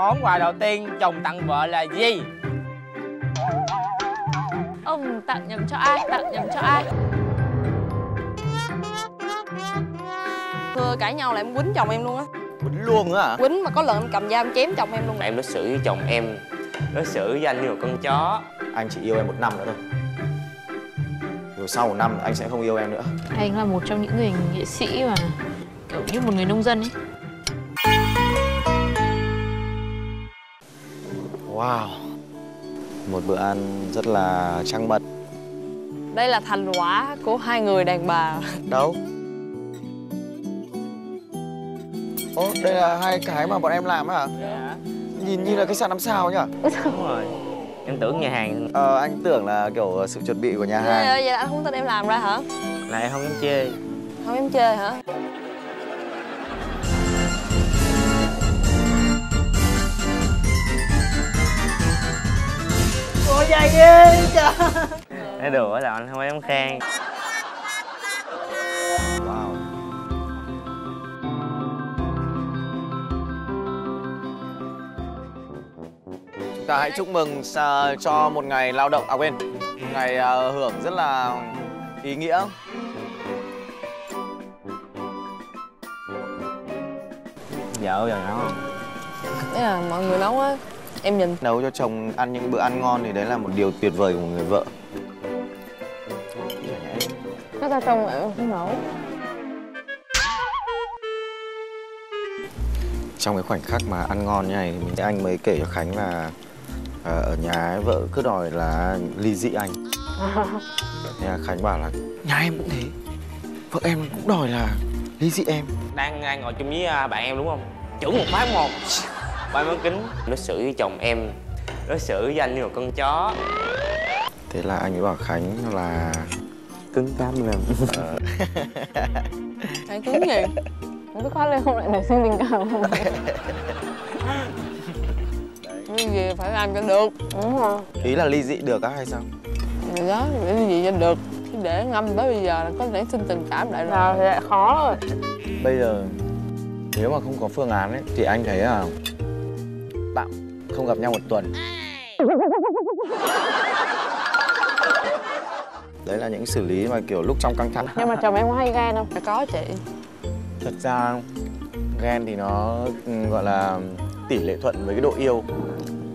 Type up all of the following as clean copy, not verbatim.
Món quà đầu tiên chồng tặng vợ là gì? Ông tặng nhầm cho ai? Tặng nhầm cho ai? Thưa cãi nhau là em quýnh chồng em luôn á. Quýnh luôn á hả? Quýnh mà có lần em cầm dao em chém chồng em luôn. Em đối xử với chồng em, đối xử với anh như một con chó. Anh chỉ yêu em 1 năm nữa thôi. Rồi sau 1 năm anh sẽ không yêu em nữa. Anh là một trong những người nghệ sĩ mà kiểu như một người nông dân ấy. Wow, một bữa ăn rất là trăng mật. Đây là thành quả của hai người đàn bà. Đâu? Ồ, đây là hai cái mà bọn em làm hả? Dạ. Nhìn như là khách sạn 5 sao nhỉ? Đúng rồi. Em tưởng nhà hàng. Anh tưởng là kiểu sự chuẩn bị của nhà Vậy, hàng. vậy anh không tin em làm ra hả? Là em không dám chê. Không em chơi hả? Ủa dài ghê trời. Nói đùa là anh không dám khen. Wow. Chúng ta hãy chúc mừng cho một ngày lao động, quên, một ngày hưởng rất là ý nghĩa. Vợ bao giờ nấu không? Đấy là mọi người nấu á, em nhìn. Nấu cho chồng ăn những bữa ăn ngon thì đấy là một điều tuyệt vời của một người vợ. Nó ra trong em không nấu. Trong cái khoảnh khắc mà ăn ngon như này thì anh mới kể cho Khánh là ở nhà ấy, vợ cứ đòi là ly dị anh. Thế là Khánh bảo là nhà em cũng thế, vợ em cũng đòi là ly dị em. Đang ngồi chung với bạn em đúng không? Chửi một phát một. Ba món kính. Đối xử với chồng em, đối xử với anh như một con chó. Thế là anh mới bảo Khánh là Cứng cáp lên. Hãy cứng gì? Không biết khóa lên không lại nảy sinh tình cảm không? Cái gì phải làm cho được. Đúng rồi. ý là ly dị được á hay sao? Thì đó, để gì cho được. Chứ để ngâm tới bây giờ là có nảy sinh tình cảm lại rồi. Thì lại khó rồi. Bây giờ nếu mà không có phương án ấy thì anh thấy là tạm không gặp nhau 1 tuần. Đấy là những xử lý mà kiểu lúc trong căng thẳng. Nhưng mà chồng em có hay ghen không? Có chị. Thật ra ghen thì nó gọi là tỷ lệ thuận với cái độ yêu.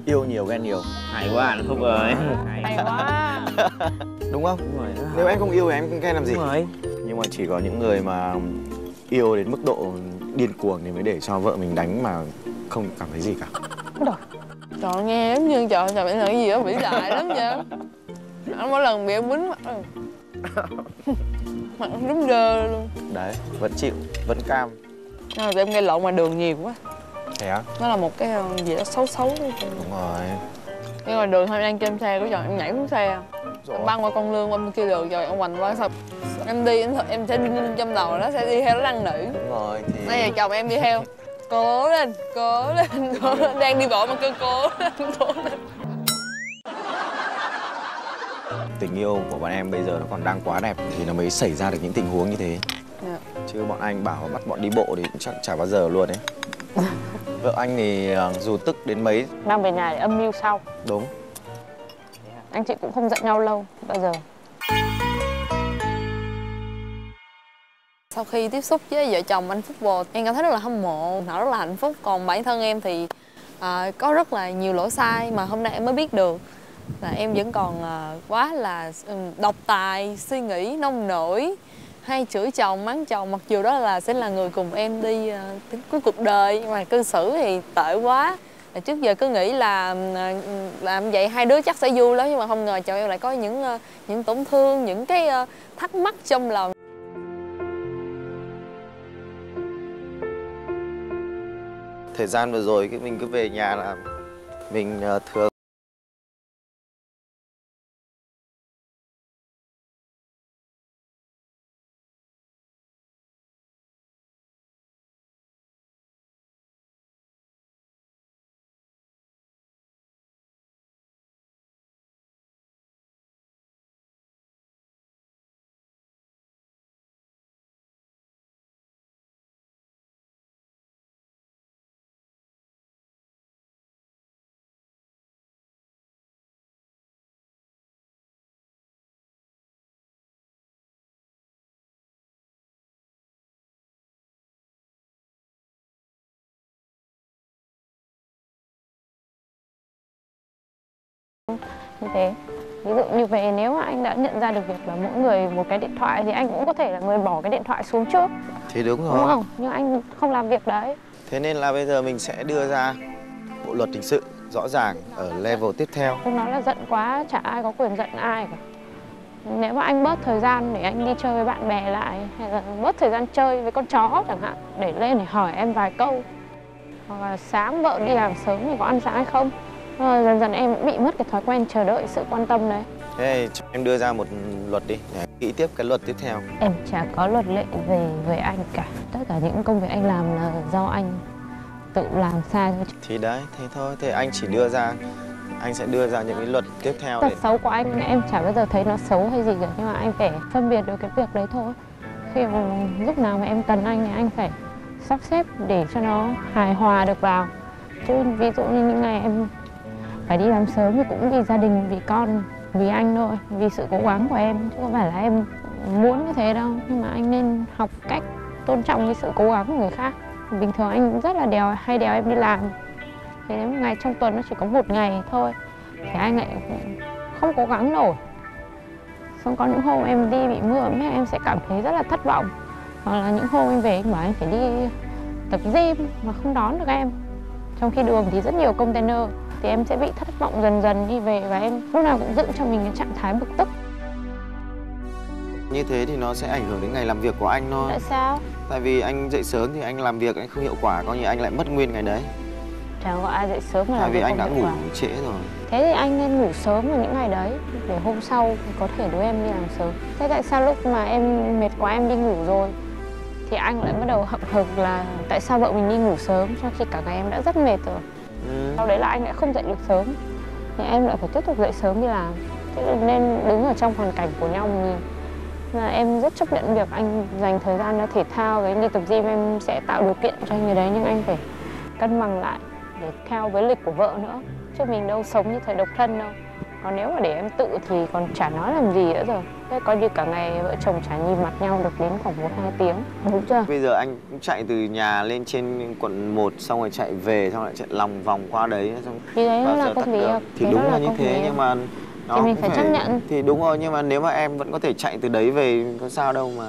Yêu nhiều ghen nhiều. Hay quá anh Phúc ơi. Hay quá. Đúng không? Đúng rồi. Nếu em không yêu thì em ghen làm gì? Đúng rồi. Nhưng mà chỉ có những người mà yêu đến mức độ điên cuồng thì mới để cho vợ mình đánh mà không cảm thấy gì cả. Trời nghe giống như trời em là cái gì đó vĩ đại lắm chứ. Anh mỗi lần bị em quýnh mặt rồi. Mặt đúng đơ luôn. Đấy, vẫn chịu, vẫn cam. Rồi em gây lộn ngoài đường nhiều quá. Thế á? Nó là một cái gì đó xấu xấu. Đúng rồi. Nhưng ngoài đường thôi em đang trên xe của chồng em nhảy xuống xe. Em băng qua con lương qua bên kia đường rồi em hoành qua sao em đi em sẽ đi trong đầu nó sẽ đi theo nó năn nỉ. Đúng rồi thì Bây giờ chồng em đi theo. Cố lên, cố lên, cố lên. Đang đi bộ mà kêu cố lên, cố lên. tình yêu của bọn em bây giờ nó còn đang quá đẹp thì nó mới xảy ra được những tình huống như thế. Chứ bọn anh bảo bắt bọn đi bộ thì cũng chắc chả bao giờ luôn đấy. Vợ anh thì dù tức đến mấy Mang về nhà để âm mưu sau. đúng. Anh chị cũng không giận nhau lâu bao giờ. Sau khi tiếp xúc với vợ chồng anh Phúc Bồ, em cảm thấy rất là hâm mộ, họ rất là hạnh phúc. Còn bản thân em thì có rất là nhiều lỗi sai mà hôm nay em mới biết được là em vẫn còn quá là độc tài, suy nghĩ nông nổi, hay chửi chồng, mắng chồng, mặc dù đó là sẽ là người cùng em đi đến cuối cuộc đời, nhưng mà cư xử thì tệ quá. Trước giờ cứ nghĩ là làm vậy hai đứa chắc sẽ vui lắm, nhưng mà không ngờ chồng em lại có những tổn thương, những cái thắc mắc trong lòng. Thời gian vừa rồi mình cứ về nhà là mình thường như thế. Ví dụ như vậy, nếu mà anh đã nhận ra được việc là mỗi người một cái điện thoại thì anh cũng có thể là người bỏ cái điện thoại xuống trước, Thì đúng đúng rồi. không? Nhưng anh không làm việc đấy. Thế nên là bây giờ mình sẽ đưa ra bộ luật hình sự rõ ràng ở level tiếp theo. Không nói là giận quá, chả ai có quyền giận ai cả. Nếu mà anh bớt thời gian để anh đi chơi với bạn bè lại, hay là bớt thời gian chơi với con chó chẳng hạn, để lên để hỏi em vài câu, hoặc là sáng vợ đi làm sớm thì có ăn sáng hay không. Rồi dần dần em cũng bị mất cái thói quen chờ đợi sự quan tâm đấy. Thế cho em đưa ra một luật đi, để nghĩ tiếp cái luật tiếp theo. Em chả có luật lệ về anh cả. Tất cả những công việc anh làm là do anh tự làm sai thôi. Thì đấy, thế thôi, thế anh chỉ đưa ra, anh sẽ đưa ra những cái luật tiếp theo Tật để... xấu của anh em chả bao giờ thấy nó xấu hay gì cả, nhưng mà anh phải phân biệt được cái việc đấy thôi. Khi mà lúc nào mà em cần anh thì anh phải sắp xếp để cho nó hài hòa được vào. Chứ ví dụ như những ngày em phải đi làm sớm thì cũng vì gia đình, vì con, vì anh thôi, vì sự cố gắng của em, chứ không phải là em muốn như thế đâu. Nhưng mà anh nên học cách tôn trọng cái sự cố gắng của người khác. Bình thường anh rất là hay đèo em đi làm, thì nếu một ngày trong tuần nó chỉ có một ngày thôi thì anh lại không cố gắng nổi. Xong có những hôm em đi bị mưa em sẽ cảm thấy rất là thất vọng. Hoặc là những hôm em về anh bảo anh phải đi tập gym mà không đón được em, trong khi đường thì rất nhiều container, thì em sẽ bị thất vọng dần dần đi về, và em lúc nào cũng dựng cho mình cái trạng thái bực tức. Như thế thì nó sẽ ảnh hưởng đến ngày làm việc của anh thôi. Tại sao? Tại vì anh dậy sớm thì anh làm việc anh không hiệu quả, coi như anh lại mất nguyên ngày đấy. Chẳng có ai dậy sớm mà Tại làm vì việc anh đã không hiệu ngủ quả. trễ rồi. Thế thì anh nên ngủ sớm vào những ngày đấy, để hôm sau có thể đứa em đi làm sớm. Thế tại sao lúc mà em mệt quá em đi ngủ rồi thì anh lại bắt đầu hậm hực là tại sao vợ mình đi ngủ sớm, trong khi cả ngày em đã rất mệt rồi. Sau đấy là anh lại không dậy được sớm, thì em lại phải tiếp tục dậy sớm đi làm. Thế nên đứng ở trong hoàn cảnh của nhau nhìn là em rất chấp nhận việc anh dành thời gian cho thể thao và anh đi tập gym, em sẽ tạo điều kiện cho anh người đấy, nhưng anh phải cân bằng lại để theo với lịch của vợ nữa. Chứ mình đâu sống như thời độc thân đâu. Còn nếu mà để em tự thì còn chả nói làm gì nữa rồi. Thế coi như cả ngày vợ chồng chả nhìn mặt nhau được đến khoảng 1-2 tiếng, đúng chưa? Bây giờ anh cũng chạy từ nhà lên trên quận 1, xong rồi chạy về, xong lại chạy lòng vòng qua đấy, xong Thì đấy bao là giờ công tắc việc. đường. Thì đúng là như thế, nhưng mà nó thì mình cũng phải chấp nhận. Thì đúng rồi, nhưng mà nếu mà em vẫn có thể chạy từ đấy về có sao đâu mà.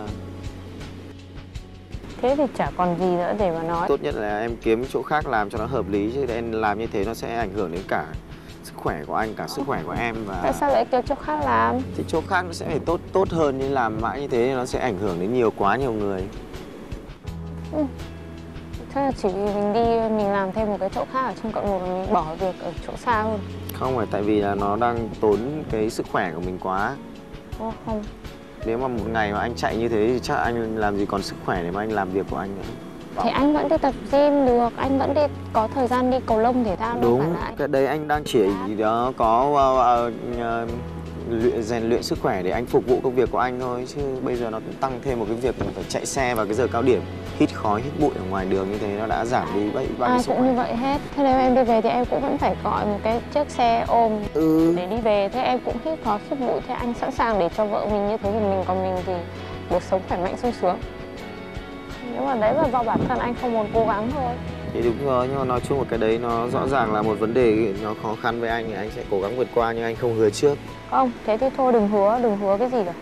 Thế thì chả còn gì nữa để mà nói. Tốt nhất là em kiếm chỗ khác làm cho nó hợp lý, chứ em làm như thế nó sẽ ảnh hưởng đến cả sức khỏe của anh, cả sức khỏe của em. Và Tại sao lại kêu chỗ khác làm? thì chỗ khác nó sẽ phải tốt hơn, nhưng làm mãi như thế thì nó sẽ ảnh hưởng đến quá nhiều người. Chắc là chỉ vì mình đi mình làm thêm một cái chỗ khác ở trong cộng đồng, mình bỏ việc ở chỗ xa hơn. Không phải, tại vì là nó đang tốn cái sức khỏe của mình quá. Đúng không? Nếu mà một ngày mà anh chạy như thế thì chắc anh làm gì còn sức khỏe để mà anh làm việc của anh nữa. Thì anh vẫn đi tập gym được, anh vẫn đi có thời gian đi cầu lông thể thao đâu Đúng, phải là anh. cái đấy anh đang chỉ đó có rèn luyện sức khỏe để anh phục vụ công việc của anh thôi. Chứ bây giờ nó cũng tăng thêm một cái việc mình phải chạy xe vào cái giờ cao điểm, hít khói, hít bụi ở ngoài đường như thế, nó đã giảm đi bao nhiêu Ai sức cũng như khỏe. vậy hết. Thế nếu em đi về thì em cũng vẫn phải gọi một cái chiếc xe ôm để đi về. Thế em cũng hít khói, hít bụi. Thế anh sẵn sàng để cho vợ mình như thế thì mình, còn mình thì được sống khỏe mạnh sung sướng. Nếu mà đấy là do bản thân anh không muốn cố gắng thôi. Thì đúng rồi, nhưng mà nói chung là cái đấy nó rõ ràng là một vấn đề nó khó khăn với anh thì anh sẽ cố gắng vượt qua, nhưng anh không hứa trước. Không, thế thì thôi đừng hứa cái gì cả.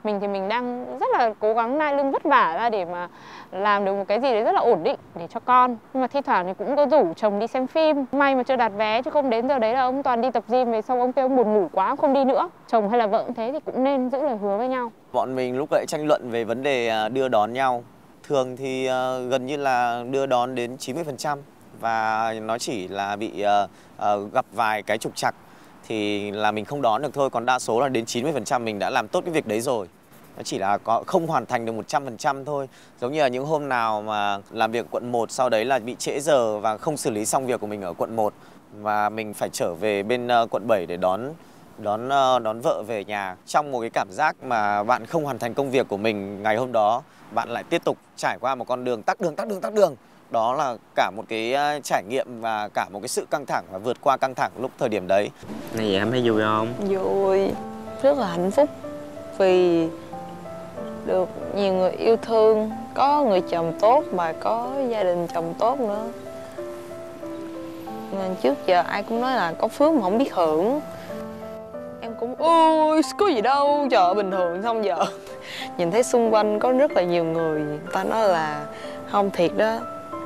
Mình thì mình đang rất là cố gắng nai lưng vất vả ra để mà làm được một cái gì đấy rất là ổn định để cho con. Nhưng mà thi thoảng thì cũng có rủ chồng đi xem phim. May mà chưa đặt vé, chứ không đến giờ đấy là ông toàn đi tập gym về xong ông kêu ông buồn ngủ quá không đi nữa. Chồng hay là vợ cũng thế thì cũng nên giữ lời hứa với nhau. Bọn mình lúc nãy tranh luận về vấn đề đưa đón nhau. Thường thì gần như là đưa đón đến 90% và nó chỉ là bị gặp vài cái trục trặc thì là mình không đón được thôi, còn đa số là đến 90% mình đã làm tốt cái việc đấy rồi. Nó chỉ là không hoàn thành được 100% thôi. Giống như là những hôm nào mà làm việc quận 1 sau đấy là bị trễ giờ và không xử lý xong việc của mình ở quận 1 và mình phải trở về bên quận 7 để đón vợ về nhà. Trong một cái cảm giác mà bạn không hoàn thành công việc của mình ngày hôm đó, bạn lại tiếp tục trải qua một con đường tắc đường. Đó là cả một cái trải nghiệm và cả một cái sự căng thẳng và vượt qua căng thẳng lúc thời điểm đấy. Này vậy em thấy vui không? Vui, rất là hạnh phúc vì được nhiều người yêu thương, có người chồng tốt mà có gia đình chồng tốt nữa. Nên trước giờ ai cũng nói là có phước mà không biết hưởng. Em cũng ôi có gì đâu, trời bình thường. Xong giờ nhìn thấy xung quanh có rất là nhiều người ta nói là không thiệt đó,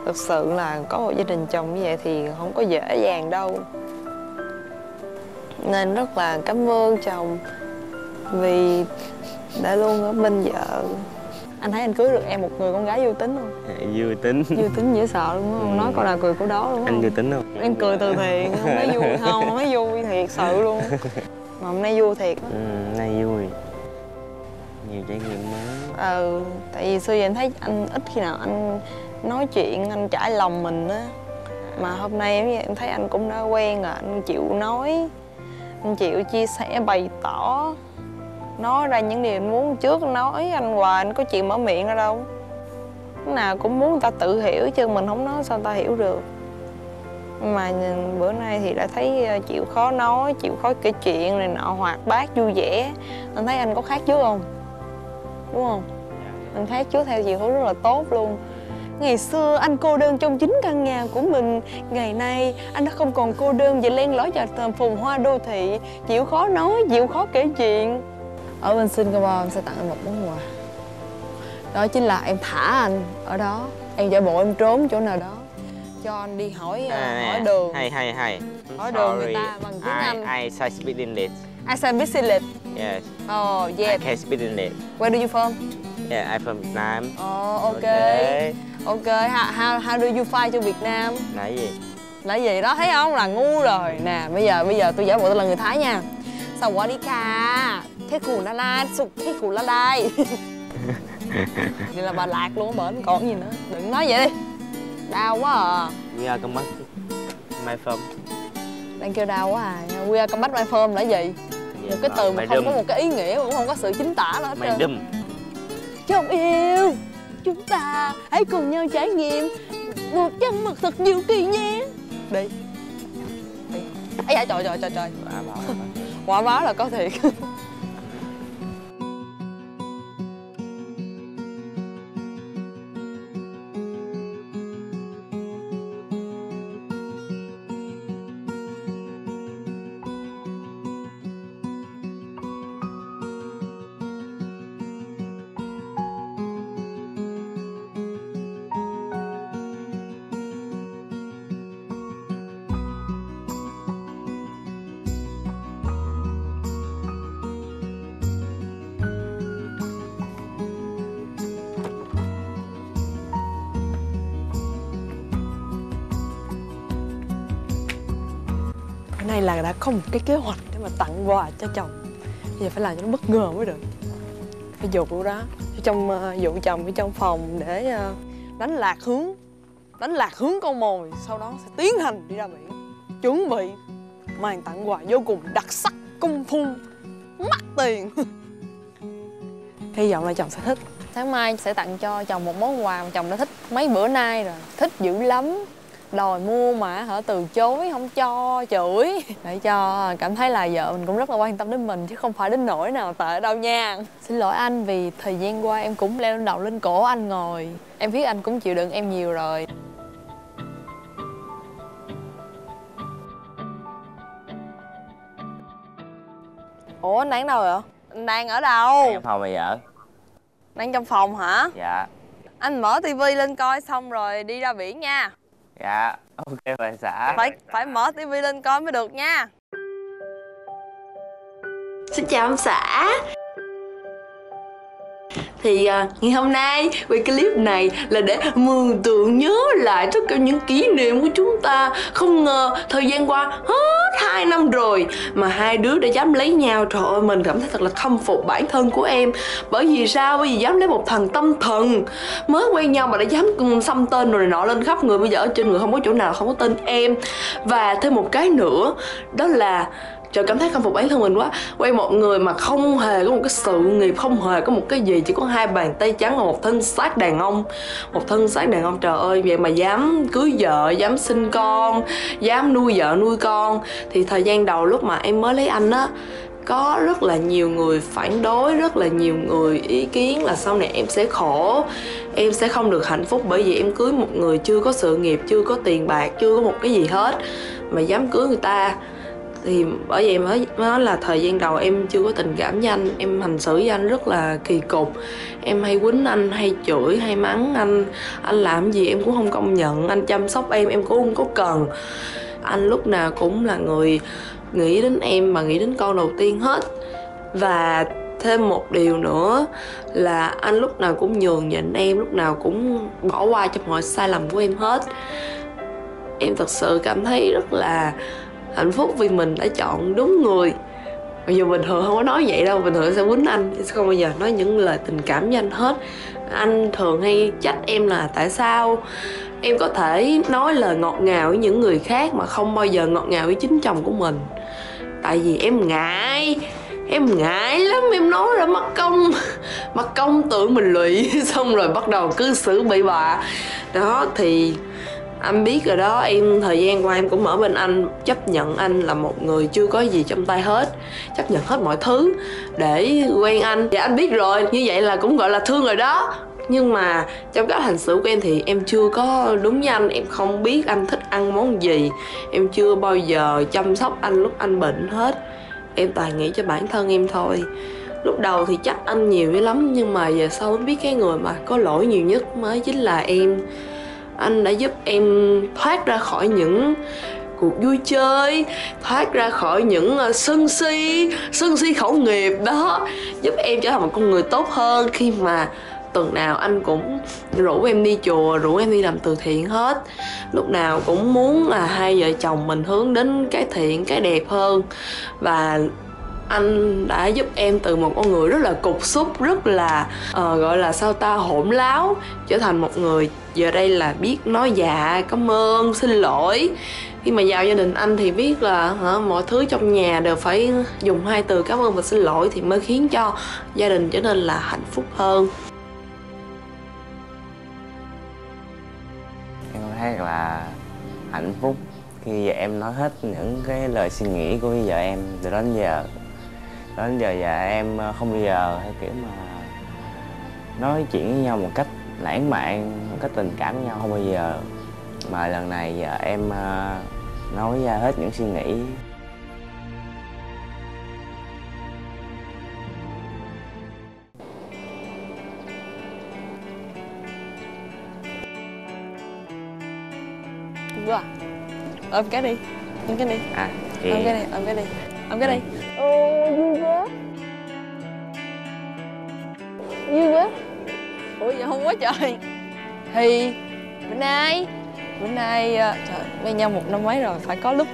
thực sự là có một gia đình chồng như vậy thì không có dễ dàng đâu. Nên rất là cảm ơn chồng vì đã luôn ở bên vợ. Anh thấy anh cưới được em một người con gái vui tính không? Vui tính. Vui tính dễ sợ luôn không? Nói câu nào cười câu đó luôn. Anh vui tính không? Em cười từ thiện, không thấy vui không thấy vui thiệt sự luôn. Mà hôm nay vui thiệt. Hôm nay vui. Nhiều trải nghiệm mới. Tại vì xưa giờ em thấy anh ít khi nào anh nói chuyện, anh trải lòng mình á. Mà hôm nay em thấy anh cũng đã quen rồi, anh chịu nói, anh chịu chia sẻ, bày tỏ, nói ra những điều anh muốn. Trước nói anh hoài, anh có chịu mở miệng ra đâu. Cái nào cũng muốn người ta tự hiểu chứ mình không nói sao người ta hiểu được. Mà bữa nay thì đã thấy chịu khó nói, chịu khó kể chuyện này nọ, hoạt bát, vui vẻ. Anh thấy anh có khác trước không? Đúng không? Anh khác trước theo chiều hướng rất là tốt luôn. Ngày xưa anh cô đơn trong chính căn nhà của mình. Ngày nay anh đã không còn cô đơn và len lỏi vào phồn hoa đô thị. Chịu khó nói, chịu khó kể chuyện. Ở bên Singapore em sẽ tặng anh một món quà. Đó chính là em thả anh ở đó. Em giả bộ em trốn chỗ nào đó, cho anh đi hỏi đường. Hay. Hỏi đường người ta bằng tiếng Anh. I speak English. I speak English. Yes. Oh, I yes. can speak English. Where do you from? Yeah, I'm from Vietnam. Oh, okay. Okay, how do you fight cho Việt Nam? Là gì? Là gì đó, thấy không? Là ngu rồi. Nè, bây giờ tôi giả bộ tôi là người Thái nha. Sao quá đi ca? Thế khủ la la, sụt thế khủ la đai. Vậy là bà lạc luôn á bển, còn gì nữa. Đừng nói vậy đi. Đau quá à. We are come back my firm. Đang kêu đau quá à. We are come back my firm là gì? Một cái từ mà không có một cái ý nghĩa, cũng không có sự chính tả nữa hết trơn. My đâm. Chồng yêu, chúng ta hãy cùng nhau trải nghiệm một chân mật thật diệu kỳ nhé. Đi. Ây da trời. Quả báo là có thiệt. Nay là đã có một cái kế hoạch để mà tặng quà cho chồng. Bây giờ phải làm cho nó bất ngờ mới được. Phải dụ đó trong dụ chồng ở trong phòng để đánh lạc hướng con mồi. Sau đó sẽ tiến hành đi ra biển, chuẩn bị mang tặng quà vô cùng đặc sắc, công phu, mắc tiền. Hy vọng là chồng sẽ thích. Sáng mai sẽ tặng cho chồng một món quà mà chồng đã thích mấy bữa nay rồi, thích dữ lắm. Đòi mua mà từ chối không cho, chửi. Để cho cảm thấy là vợ mình cũng rất là quan tâm đến mình, chứ không phải đến nỗi nào tệ đâu nha. Xin lỗi anh vì thời gian qua em cũng leo lên đầu lên cổ anh ngồi. Em biết anh cũng chịu đựng em nhiều rồi. Ủa anh đang đâu rồi? Anh đang ở đâu? Trong phòng mày vợ. Đang trong phòng hả? Dạ. Anh mở tivi lên coi xong rồi đi ra biển nha. Dạ. Ok bà xã. Phải mở tivi lên coi mới được nha. Xin chào ông xã. Thì ngày hôm nay quay clip này là để mường tượng nhớ lại tất cả những kỷ niệm của chúng ta. Không ngờ thời gian qua hết 2 năm rồi mà hai đứa đã dám lấy nhau. Trời ơi, mình cảm thấy thật là khâm phục bản thân của em. Bởi vì sao? Bởi vì dám lấy một thằng tâm thần mới quen nhau mà đã dám xăm tên rồi này nọ lên khắp người. Bây giờ ở trên người không có chỗ nào không có tên em. Và thêm một cái nữa, đó là trời, cảm thấy khâm phục bản thân mình quá. Quen một người mà không hề có một cái sự nghiệp, không hề có một cái gì, chỉ có 2 bàn tay trắng và một thân xác đàn ông. Một thân xác đàn ông, trời ơi, vậy mà dám cưới vợ, dám sinh con, dám nuôi vợ nuôi con. Thì thời gian đầu lúc mà em mới lấy anh á, có rất là nhiều người phản đối, rất là nhiều người ý kiến là sau này em sẽ khổ, em sẽ không được hạnh phúc bởi vì em cưới một người chưa có sự nghiệp, chưa có tiền bạc, chưa có một cái gì hết mà dám cưới người ta. Thì bởi vậy mới nói là thời gian đầu em chưa có tình cảm với anh, em hành xử với anh rất là kỳ cục. Em hay quýnh anh, hay chửi, hay mắng anh làm gì em cũng không công nhận, anh chăm sóc em cũng không có cần. Anh lúc nào cũng là người nghĩ đến em và nghĩ đến con đầu tiên hết. Và thêm một điều nữa là anh lúc nào cũng nhường nhịn em, lúc nào cũng bỏ qua cho mọi sai lầm của em hết. Em thật sự cảm thấy rất là hạnh phúc vì mình đã chọn đúng người. Mặc dù bình thường không có nói vậy đâu, bình thường sẽ quýnh anh, sẽ không bao giờ nói những lời tình cảm với anh hết. Anh thường hay trách em là tại sao em có thể nói lời ngọt ngào với những người khác mà không bao giờ ngọt ngào với chính chồng của mình. Tại vì em ngại lắm, em nói ra mất công tưởng mình lụy xong rồi bắt đầu cư xử bậy bạ. Đó thì anh biết rồi đó, em thời gian qua em cũng ở bên anh, chấp nhận anh là một người chưa có gì trong tay hết, chấp nhận hết mọi thứ để quen anh. Và anh biết rồi, như vậy là cũng gọi là thương rồi đó. Nhưng mà trong cách hành xử của em thì em chưa có đúng với anh. Em không biết anh thích ăn món gì, em chưa bao giờ chăm sóc anh lúc anh bệnh hết. Em toàn nghĩ cho bản thân em thôi. Lúc đầu thì trách anh nhiều dữ lắm, nhưng mà về sau em biết cái người mà có lỗi nhiều nhất mới chính là em. Anh đã giúp em thoát ra khỏi những cuộc vui chơi, thoát ra khỏi những sân si khẩu nghiệp đó, giúp em trở thành một con người tốt hơn. Khi mà tuần nào anh cũng rủ em đi chùa, rủ em đi làm từ thiện hết. Lúc nào cũng muốn là hai vợ chồng mình hướng đến cái thiện, cái đẹp hơn. Và anh đã giúp em từ một con người rất là cục súc, rất là gọi là sao ta, hỗn láo, trở thành một người giờ đây là biết nói dạ, cảm ơn, xin lỗi. Khi mà vào gia đình anh thì biết là mọi thứ trong nhà đều phải dùng 2 từ cảm ơn và xin lỗi thì mới khiến cho gia đình trở nên là hạnh phúc hơn. Em thấy là hạnh phúc khi giờ em nói hết những cái lời suy nghĩ của vợ em từ đó đến giờ. Đến giờ em không bao giờ hay kiểu mà nói chuyện với nhau một cách lãng mạn, một cách tình cảm với nhau, không bao giờ. Mà lần này giờ em nói ra hết những suy nghĩ. Vui à? Ôm cái đi, ôm cái đi. À, chị... Ôm cái đi, ôm cái đi, ôm cái đi. Vui quá. Vui quá. Ủa vậy không quá trời. Thì bữa nay trời, quen nhau 1 năm mấy rồi, phải có lúc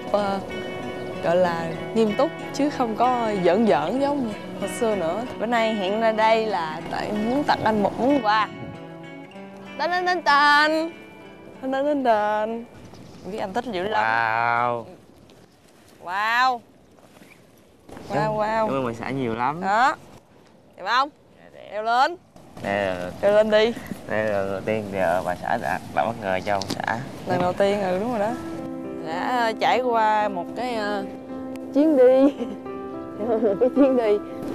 gọi là nghiêm túc chứ không có giỡn giống hồi xưa nữa. Bữa nay hẹn ra đây là tại muốn tặng anh một món quà. Tên. Biết anh thích dữ lắm. Wow. Cảm ơn bà xã nhiều lắm. Đó. Đẹp không? Đeo lên. Đeo lên đi. Đây là lần đầu tiên thì bà xã đã bất ngờ cho ông xã. Lần đầu tiên rồi, đúng rồi đó. Đã trải qua một cái chuyến đi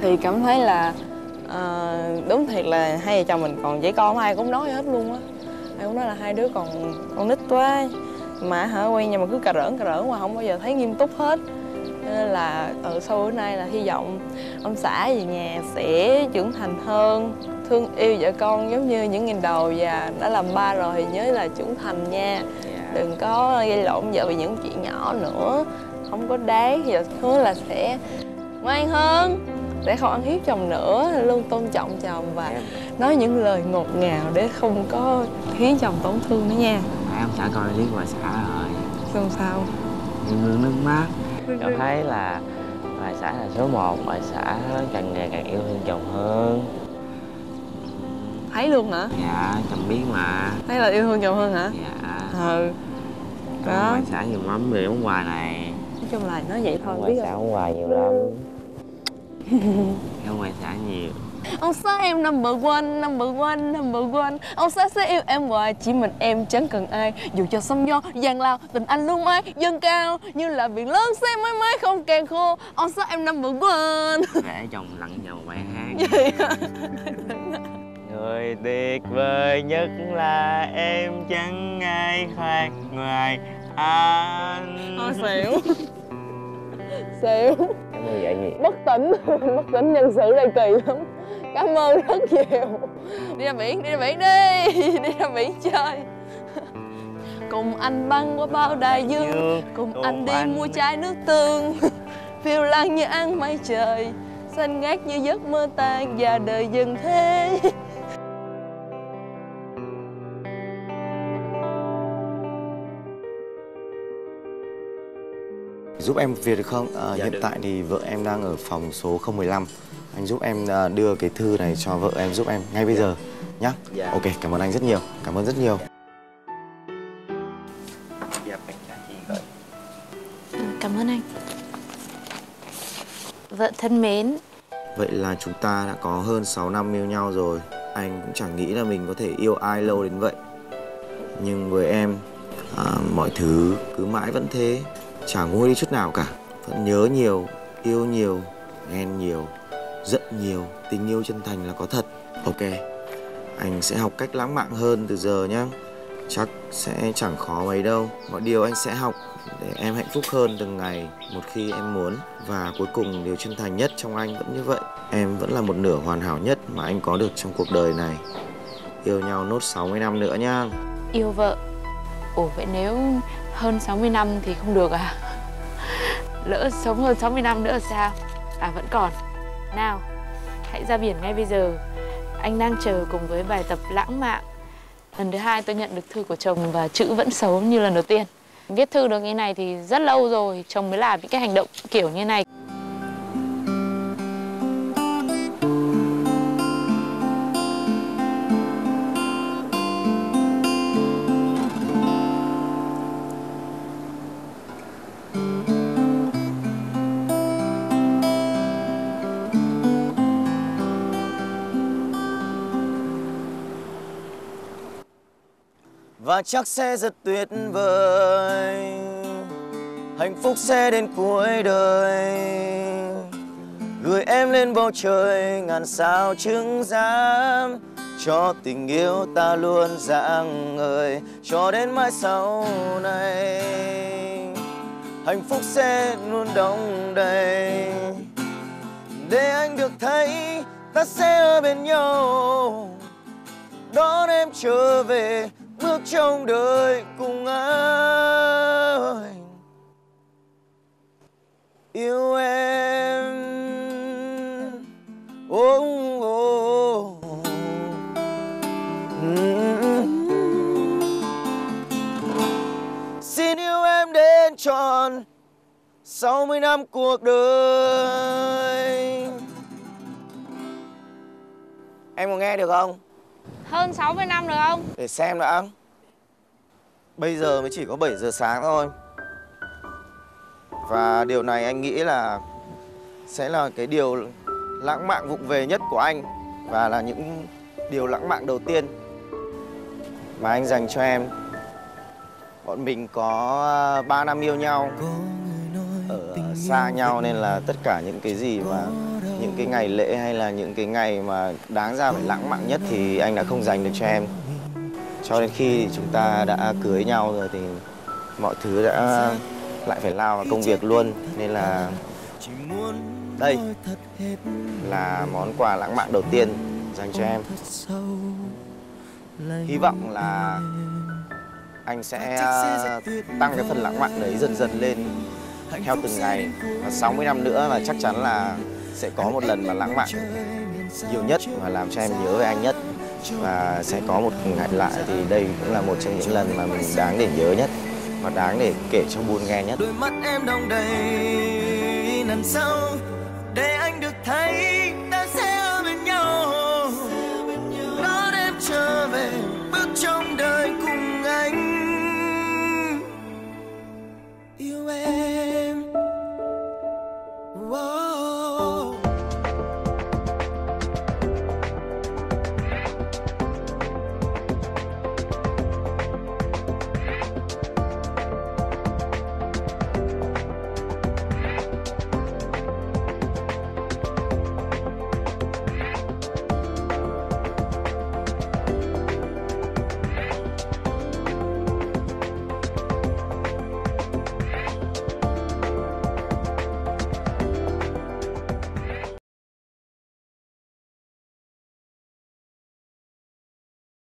thì cảm thấy là đúng thiệt là hai vợ chồng mình còn trẻ con, ai cũng nói hết luôn á. Ai cũng nói là hai đứa còn nít quá mà quen nhau mà cứ cà rỡn mà không bao giờ thấy nghiêm túc hết. Nên là sau bữa nay là hy vọng ông xã về nhà sẽ trưởng thành hơn, thương yêu vợ con giống như những ngày đầu, và đã làm ba rồi thì nhớ là trưởng thành nha. Đừng có gây lộn vợ vì những chuyện nhỏ nữa, không có đáng. Thì hứa là sẽ ngoan hơn, để không ăn hiếp chồng nữa, luôn tôn trọng chồng và nói những lời ngọt ngào để không có khiến chồng tổn thương nữa nha. Ông xã coi clip bà xã rồi. Không sao. Mương nước mắt. Cảm thấy là bà xã là số 1, bà xã càng ngày càng yêu thương chồng hơn. Thấy luôn hả? Dạ, chồng biết mà. Thấy là yêu thương chồng hơn hả? Dạ. Ừ. Đó. Bà xã nhiều mắm về món quà này. Nói chung là nói vậy thôi, Bà biết xã không? món quà nhiều lắm. Yêu bà xã nhiều. Ông xã em number one, number one, number one. Ông xã sẽ yêu em hoài, chỉ mình em chẳng cần ai. Dù cho sóng gió, giang lao, tình anh luôn mãi dâng cao. Như là biển lớn sẽ mãi mãi không càng khô. Ông xã em number one. Để chồng lặng vào bài hát. Người tuyệt vời nhất là em, chẳng ai khác ngoài anh. Thôi xỉu. Xỉu. Cảm ơn vậy nhỉ? Bất tỉnh. Bất tỉnh nhân sự đây kỳ lắm. Cảm ơn rất nhiều. Đi ra biển, đi ra biển đi. Đi ra biển chơi. Cùng anh băng qua bao đại dương, cùng anh đi mua chai nước tương. Phiêu lãng như ăn mây trời, xanh ngát như giấc mơ tan và đời dần thế. Giúp em việc được không? Dạ, Hiện được. tại thì vợ em đang ở phòng số 015. Anh giúp em đưa cái thư này cho vợ em giúp em ngay bây giờ nhá. Dạ. Ok, cảm ơn anh rất nhiều. Cảm ơn rất nhiều. Dạ, bạn trả chị gửi. Cảm ơn anh. Vợ thân mến, Vậy là chúng ta đã có hơn 6 năm yêu nhau rồi. Anh cũng chẳng nghĩ là mình có thể yêu ai lâu đến vậy. Nhưng với em, mọi thứ cứ mãi vẫn thế, chẳng nguôi đi chút nào cả. Vẫn nhớ nhiều, yêu nhiều, ghen nhiều, giận nhiều. Tình yêu chân thành là có thật. Ok, anh sẽ học cách lãng mạn hơn từ giờ nhé. Chắc sẽ chẳng khó mấy đâu. Mọi điều anh sẽ học để em hạnh phúc hơn từng ngày một khi em muốn. Và cuối cùng điều chân thành nhất trong anh vẫn như vậy. Em vẫn là một nửa hoàn hảo nhất mà anh có được trong cuộc đời này. Yêu nhau nốt 60 năm nữa nhá. yêu vợ. Ủa vậy nếu hơn 60 năm thì không được à? Lỡ sống hơn 60 năm nữa sao? À vẫn còn. Nào, hãy ra biển ngay bây giờ. Anh đang chờ cùng với bài tập lãng mạn. Lần thứ 2 tôi nhận được thư của chồng và chữ vẫn xấu như lần đầu tiên. Viết thư được như này thì rất lâu rồi chồng mới làm những cái hành động kiểu như này. Và chắc sẽ rất tuyệt vời, hạnh phúc sẽ đến cuối đời, gửi em lên bầu trời ngàn sao chứng giám, cho tình yêu ta luôn rạng ngời cho đến mãi sau này. Hạnh phúc sẽ luôn đong đầy, để anh được thấy ta sẽ ở bên nhau, đón em trở về bước trong đời cùng anh. Yêu em, oh, oh. Xin yêu em đến tròn 60 năm cuộc đời. Em có nghe được không? Hơn 60 năm được không? Để xem đã. Bây giờ mới chỉ có 7 giờ sáng thôi. Và điều này anh nghĩ là sẽ là cái điều lãng mạn vụng về nhất của anh. Và là những điều lãng mạn đầu tiên mà anh dành cho em. Bọn mình có 3 năm yêu nhau, ở xa nhau nên là tất cả những cái gì mà những cái ngày lễ hay là những cái ngày mà đáng ra phải lãng mạn nhất thì anh đã không dành được cho em. Cho đến khi chúng ta đã cưới nhau rồi thì mọi thứ đã lại phải lao vào công việc luôn. Nên là đây là món quà lãng mạn đầu tiên dành cho em. Hy vọng là anh sẽ tăng cái phần lãng mạn đấy dần dần lên theo từng ngày. Và 60 năm nữa là chắc chắn là sẽ có một lần mà lãng mạn nhiều nhất và làm cho em nhớ về anh nhất. Và sẽ có một ngày lại thì đây cũng là một trong những lần mà mình đáng để nhớ nhất và đáng để kể cho Buôn nghe nhất. Đôi mắt em đong đầy nằn sâu để anh được thấy ta sẽ ở bên nhau. Đón em trở về bước trong đời.